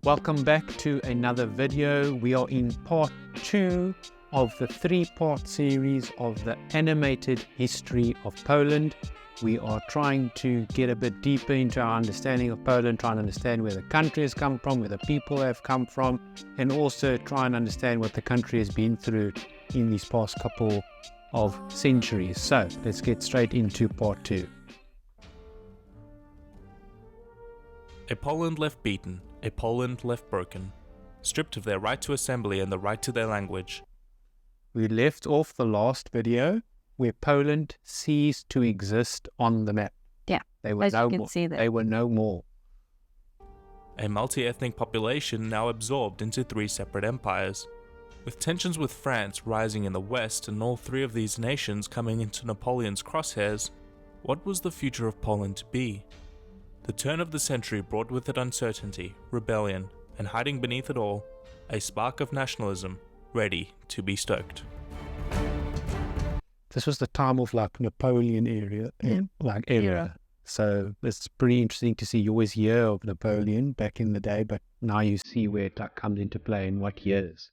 Welcome back to another video. We are in part 2 of the 3-part series of the animated history of Poland. We are trying to get a bit deeper into our understanding of Poland, trying to understand where the country has come from, where the people have come from, and also try and understand what the country has been through in these past couple of centuries. So let's get straight into part 2. A Poland left beaten, a Poland left broken, stripped of their right to assembly and the right to their language. We left off the last video where Poland ceased to exist on the map. Yeah, they were as no you can more. see there. They were no more. A multi-ethnic population now absorbed into 3 separate empires. With tensions with France rising in the west and all 3 of these nations coming into Napoleon's crosshairs, what was the future of Poland to be? The turn of the century brought with it uncertainty, rebellion, and hiding beneath it all, a spark of nationalism, ready to be stoked. This was the time of like Napoleon era. So it's pretty interesting to see. You always hear of Napoleon back in the day, but now you see where it like comes into play in what years.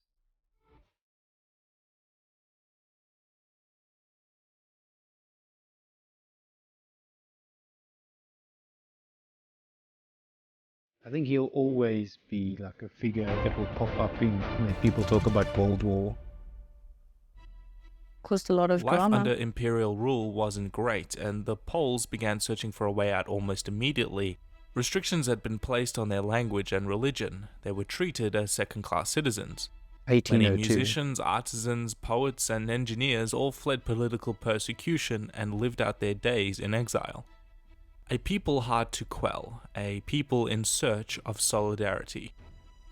I think he'll always be like a figure that will pop up when people talk about World War. Caused a lot of Life drama. under imperial rule wasn't great, and the Poles began searching for a way out almost immediately. Restrictions had been placed on their language and religion. They were treated as second-class citizens. Many 1802. musicians, artisans, poets, and engineers all fled political persecution and lived out their days in exile. A people hard to quell, a people in search of solidarity.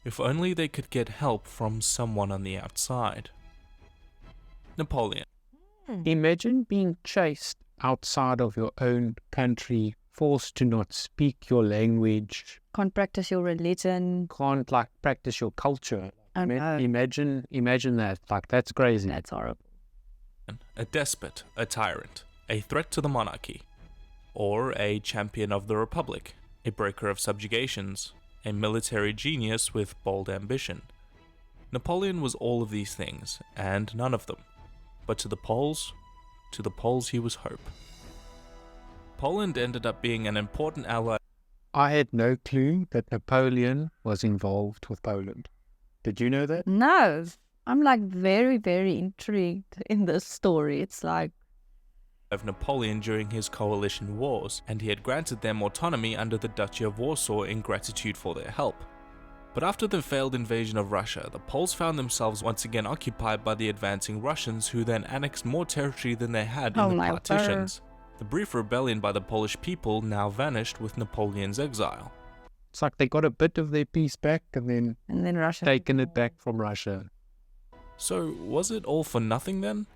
If only they could get help from someone on the outside. Napoleon. Imagine being chased outside of your own country, forced to not speak your language, Can't practice your religion. can't like practice your culture. I know. Imagine that. Like that's crazy. That's horrible. A despot, a tyrant, a threat to the monarchy, or a champion of the republic, a breaker of subjugations, a military genius with bold ambition. Napoleon was all of these things, and none of them. But to the Poles he was hope. Poland ended up being an important ally. I had no clue that Napoleon was involved with Poland. Did you know that? No, I'm like very, very intrigued in this story. It's like, Of Napoleon during his coalition wars, and he had granted them autonomy under the Duchy of Warsaw in gratitude for their help. But after the failed invasion of Russia, the Poles found themselves once again occupied by the advancing Russians, who then annexed more territory than they had in Oh the my partitions. The brief rebellion by the Polish people now vanished with Napoleon's exile. It's like they got a bit of their peace back and then Russia. taken it back from Russia. So, was it all for nothing then?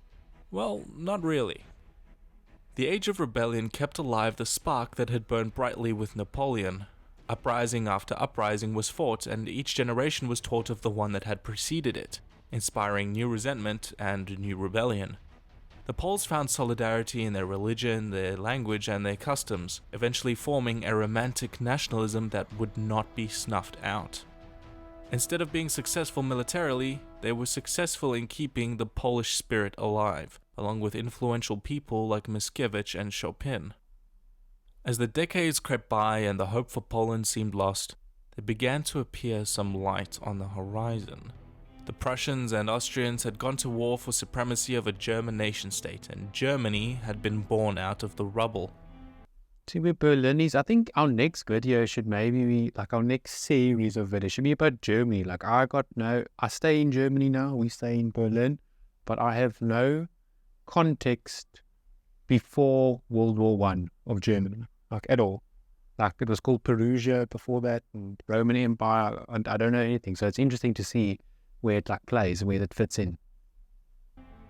Well, not really. The Age of Rebellion kept alive the spark that had burned brightly with Napoleon. Uprising after uprising was fought, and each generation was taught of the one that had preceded it, inspiring new resentment and new rebellion. The Poles found solidarity in their religion, their language, and their customs, eventually forming a romantic nationalism that would not be snuffed out. Instead of being successful militarily, they were successful in keeping the Polish spirit alive, along with influential people like Mickiewicz and Chopin. As the decades crept by and the hope for Poland seemed lost, there began to appear some light on the horizon. The Prussians and Austrians had gone to war for supremacy of a German nation-state, and Germany had been born out of the rubble. See where Berlin is. I think our next video should maybe be like our next series of videos should be about Germany. Like I stay in Germany now, we stay in Berlin, but I have no context before World War I of Germany, like at all. Like it was called Perusia before that, and Roman Empire, and I don't know anything. So it's interesting to see where it like plays and where it fits in.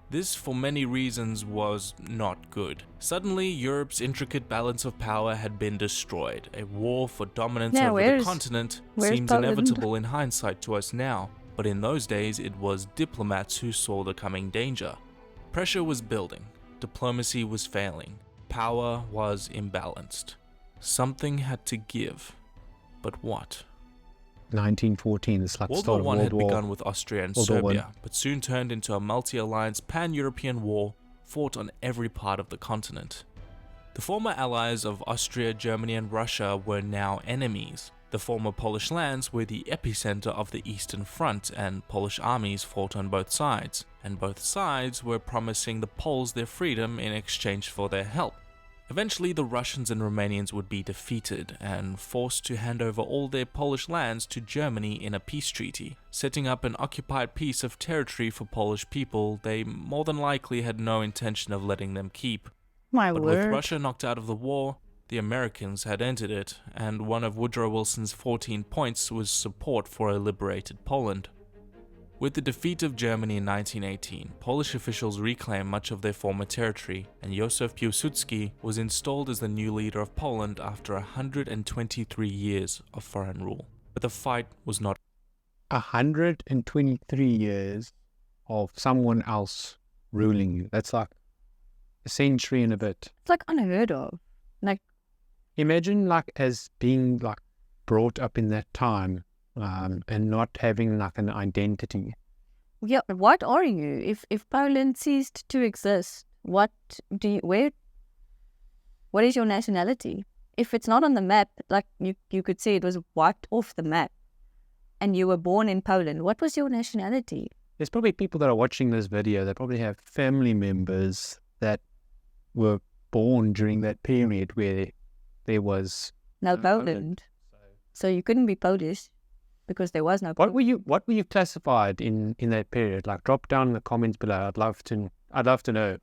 This, for many reasons, was not good. Suddenly, Europe's intricate balance of power had been destroyed. A war for dominance over the continent seems Poland? inevitable in hindsight to us now, but in those days it was diplomats who saw the coming danger. Pressure was building, diplomacy was failing, power was imbalanced. Something had to give, but what? 1914. It's like the World start War of I World had War. begun with Austria and World War Serbia, but soon turned into a multi-alliance pan-European war fought on every part of the continent. The former allies of Austria, Germany and Russia were now enemies. The former Polish lands were the epicenter of the Eastern Front, and Polish armies fought on both sides, and both sides were promising the Poles their freedom in exchange for their help. Eventually, the Russians and Romanians would be defeated and forced to hand over all their Polish lands to Germany in a peace treaty, setting up an occupied piece of territory for Polish people they more than likely had no intention of letting them keep. My But word. with Russia knocked out of the war, the Americans had entered it, and one of Woodrow Wilson's 14 points was support for a liberated Poland. With the defeat of Germany in 1918, Polish officials reclaimed much of their former territory, and Józef Piłsudski was installed as the new leader of Poland after 123 years of foreign rule. But the fight was not 123 years of someone else ruling you. That's like a century and a bit. It's like unheard of. Like, Imagine like as being like brought up in that time, and not having like an identity. yeah, what are you? If Poland ceased to exist, what is your nationality? If it's not on the map, like you could say it was wiped off the map and you were born in Poland, what was your nationality? There's probably people that are watching this video that probably have family members that were born during that period where there was No, no Poland. So you couldn't be Polish because there was no What Poland. were you classified in that period? Like, drop down in the comments below. I'd love to know.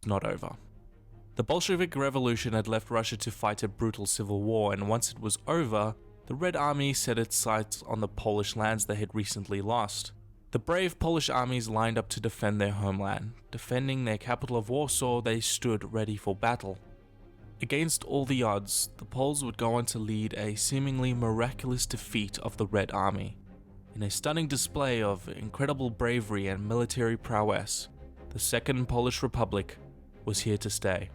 not over. The Bolshevik Revolution had left Russia to fight a brutal civil war, and once it was over, the Red Army set its sights on the Polish lands they had recently lost. The brave Polish armies lined up to defend their homeland. Defending their capital of Warsaw, they stood ready for battle. Against all the odds, the Poles would go on to lead a seemingly miraculous defeat of the Red Army. In a stunning display of incredible bravery and military prowess, the Second Polish Republic was here to stay.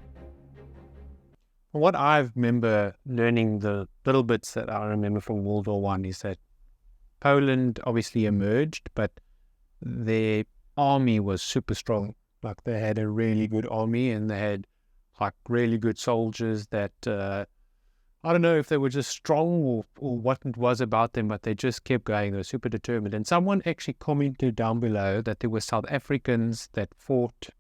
What I remember learning, the little bits that I remember from World War I, is that Poland obviously emerged, but their army was super strong. Like, they had a really good army, and they had like really good soldiers that I don't know if they were just strong or what it was about them, but they just kept going. They were super determined. And someone actually commented down below that there were South Africans that fought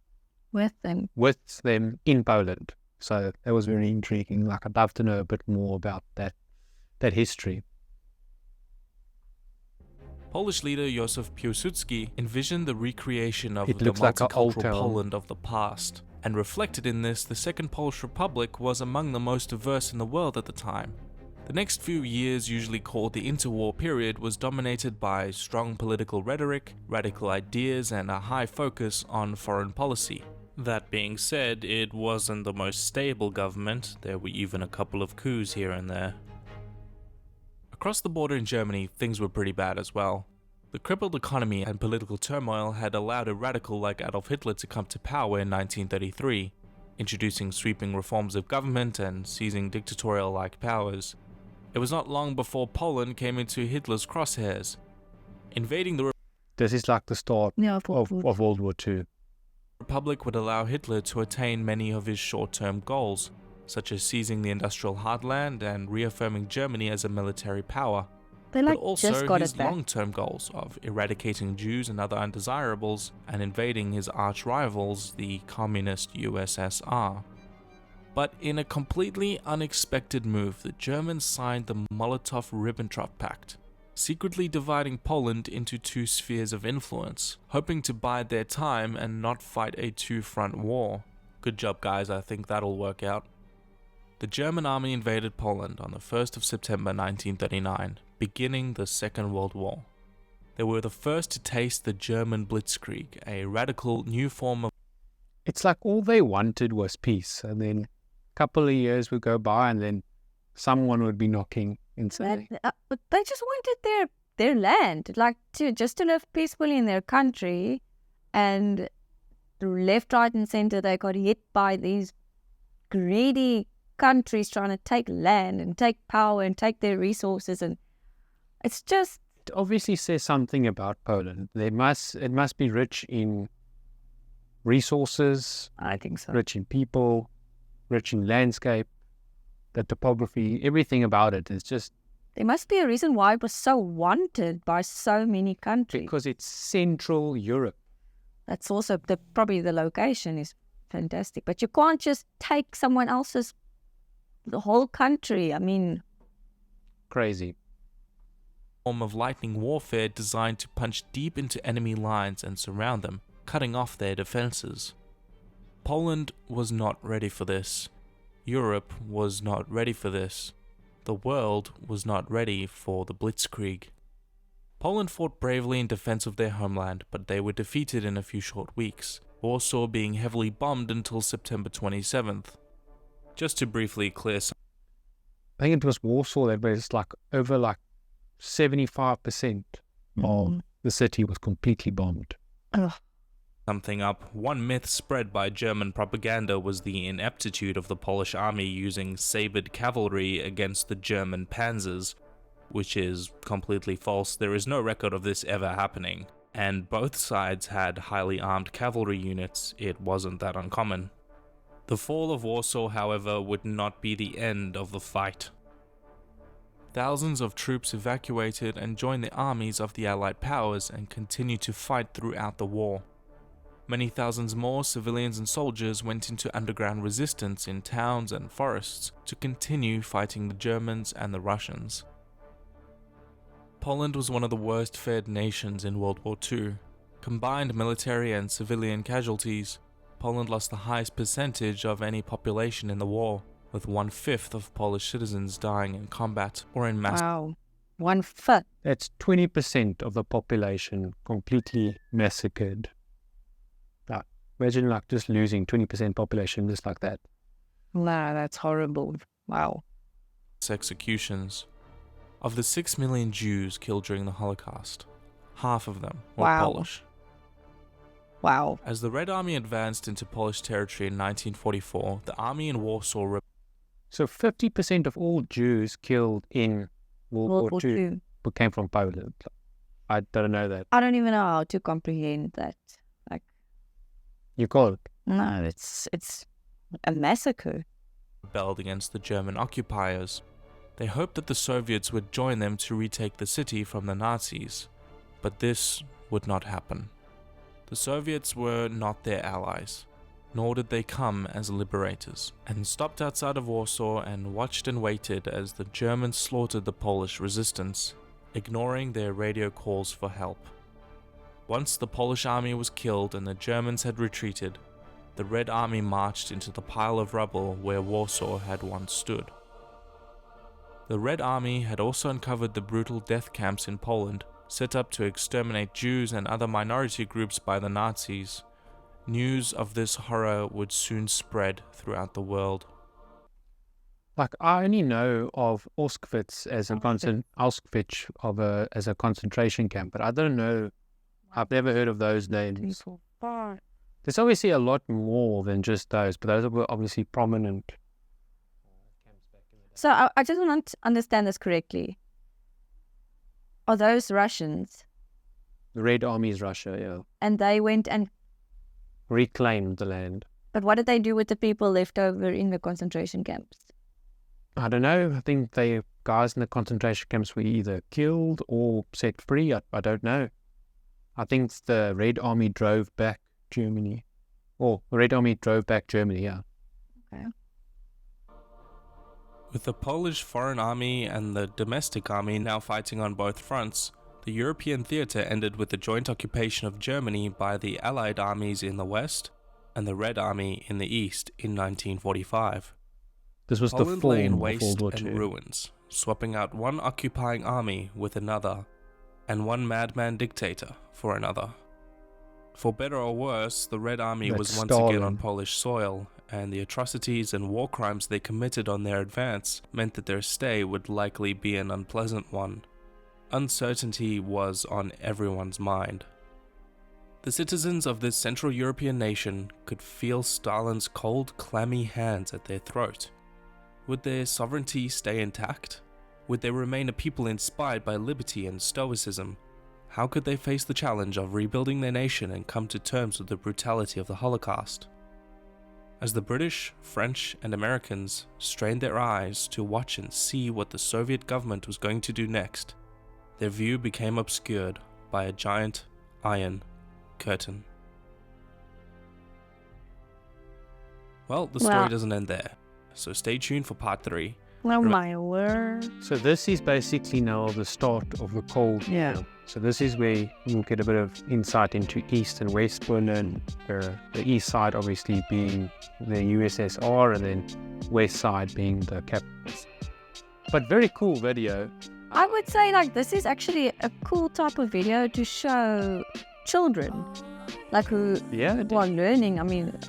With them. with them in Poland. So that was very intriguing. Like, I'd love to know a bit more about that history. Polish leader Józef Piłsudski envisioned the recreation of It the looks like an old multicultural town. Poland of the past, and reflected in this, the Second Polish Republic was among the most diverse in the world at the time. The next few years, usually called the Interwar period, was dominated by strong political rhetoric, radical ideas, and a high focus on foreign policy. That being said, it wasn't the most stable government. There were even a couple of coups here and there. Across the border in Germany, things were pretty bad as well. The crippled economy and political turmoil had allowed a radical like Adolf Hitler to come to power in 1933, introducing sweeping reforms of government and seizing dictatorial-like powers. It was not long before Poland came into Hitler's crosshairs. Invading the This is like the start Yeah, of World War II. Republic would allow Hitler to attain many of his short-term goals, such as seizing the industrial heartland and reaffirming Germany as a military power. They But like also just got his it back. long-term goals of eradicating Jews and other undesirables and invading his arch-rivals, the communist USSR. But in a completely unexpected move, the Germans signed the Molotov-Ribbentrop Pact, secretly dividing Poland into two spheres of influence, hoping to bide their time and not fight a two-front war. Good job, guys, I think that'll work out. The German army invaded Poland on the 1st of September 1939, beginning the Second World War. They were the first to taste the German Blitzkrieg, a radical new form of It's like all they wanted was peace, and then a couple of years would go by, and then someone would be knocking and saying, But they just wanted their land, like to live peacefully in their country, and left, right, and center they got hit by these greedy countries trying to take land and take power and take their resources, and it's just It obviously says something about Poland. It must be rich in resources, I think so. rich in people, rich in landscape, the topography, everything about it is just There must be a reason why it was so wanted by so many countries. because it's Central Europe. That's also probably the location is fantastic, but you can't just take someone else's the whole country. I mean, Crazy. Form of lightning warfare designed to punch deep into enemy lines and surround them, cutting off their defenses. Poland was not ready for this. Europe was not ready for this. The world was not ready for the Blitzkrieg. Poland fought bravely in defense of their homeland, but they were defeated in a few short weeks, Warsaw being heavily bombed until September 27th. Just to briefly clear some I think it was Warsaw that was over 75% of the city was completely bombed. something up, one myth spread by German propaganda was the ineptitude of the Polish army using sabred cavalry against the German panzers, which is completely false. There is no record of this ever happening, and both sides had highly armed cavalry units. It wasn't that uncommon. The fall of Warsaw, however, would not be the end of the fight. Thousands of troops evacuated and joined the armies of the Allied powers and continued to fight throughout the war. Many thousands more civilians and soldiers went into underground resistance in towns and forests to continue fighting the Germans and the Russians. Poland was one of the worst fared nations in World War II. Combined military and civilian casualties, Poland lost the highest percentage of any population in the war, with 1/5 of Polish citizens dying in combat or in mass. Wow, 1/5. That's 20% of the population completely massacred. Imagine just losing 20% population just like that. Nah, that's horrible. Wow. Executions. Of the 6 million Jews killed during the Holocaust, half of them were Wow. Polish. Wow. As the Red Army advanced into Polish territory in 1944, the army in Warsaw So 50% of all Jews killed in World War II came from Poland. I don't know that. I don't even know how to comprehend that. You can't. No, it's a massacre. rebelled against the German occupiers. They hoped that the Soviets would join them to retake the city from the Nazis, but this would not happen. The Soviets were not their allies, nor did they come as liberators, and stopped outside of Warsaw and watched and waited as the Germans slaughtered the Polish resistance, ignoring their radio calls for help. Once the Polish army was killed and the Germans had retreated, the Red Army marched into the pile of rubble where Warsaw had once stood. The Red Army had also uncovered the brutal death camps in Poland, set up to exterminate Jews and other minority groups by the Nazis. News of this horror would soon spread throughout the world. I only know of Auschwitz as a concentration camp, but I don't know. I've never heard of those names. There's obviously a lot more than just those, but those were obviously prominent. So I just want to understand this correctly. Are those Russians? The Red Army is Russia, yeah. And they went and... Reclaimed the land. But what did they do with the people left over in the concentration camps? I don't know. I think the guys in the concentration camps were either killed or set free. I don't know. I think the Red Army drove back Germany. The Red Army drove back Germany, yeah. Okay. With the Polish Foreign Army and the domestic army now fighting on both fronts, the European theatre ended with the joint occupation of Germany by the Allied armies in the west and the Red Army in the east in 1945. This was Poland the fall lay in of waste World War and II. ruins, swapping out one occupying army with another, and one madman dictator for another. For better or worse, the Red Army That's was once again on Stalin. Polish soil, and the atrocities and war crimes they committed on their advance meant that their stay would likely be an unpleasant one. Uncertainty was on everyone's mind. The citizens of this Central European nation could feel Stalin's cold, clammy hands at their throat. Would their sovereignty stay intact? Would they remain a people inspired by liberty and stoicism? How could they face the challenge of rebuilding their nation and come to terms with the brutality of the Holocaust? As the British, French, and Americans strained their eyes to watch and see what the Soviet government was going to do next, their view became obscured by a giant iron curtain. Well, the story doesn't end there, so stay tuned for part 3. Oh my word. So this is basically now the start of the Cold War. So this is where you'll get a bit of insight into East and West Berlin. The east side obviously being the USSR, and then west side being the capitals. But very cool video. I would say like this is actually a cool type of video to show children, like who are learning,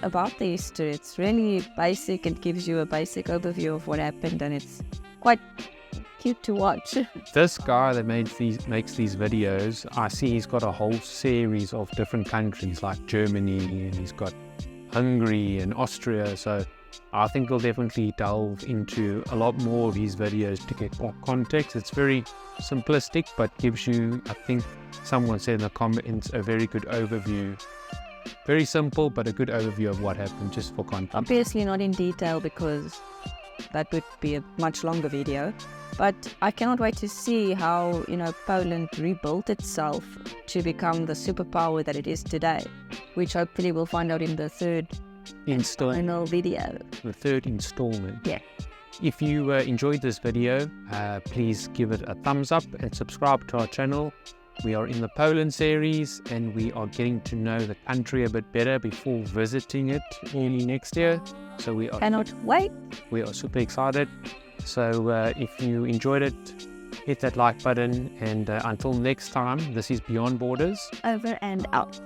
about the history. It's really basic. It gives you a basic overview of what happened, and it's quite cute to watch. This guy that makes these videos, I see he's got a whole series of different countries like Germany, and he's got Hungary and Austria. So I think we'll definitely delve into a lot more of his videos to get more context. It's very simplistic, but gives you, I think someone said in the comments, a very good overview. Very simple, but a good overview of what happened, just for context. Obviously not in detail, because that would be a much longer video. But I cannot wait to see how, Poland rebuilt itself to become the superpower that it is today, which hopefully we'll find out in the third final video. The third installment. Yeah. If you enjoyed this video, please give it a thumbs up and subscribe to our channel. We are in the Poland series, and we are getting to know the country a bit better before visiting it early next year. So we cannot wait. We are super excited. So if you enjoyed it, hit that like button, and until next time, this is Beyond Borders. Over and out.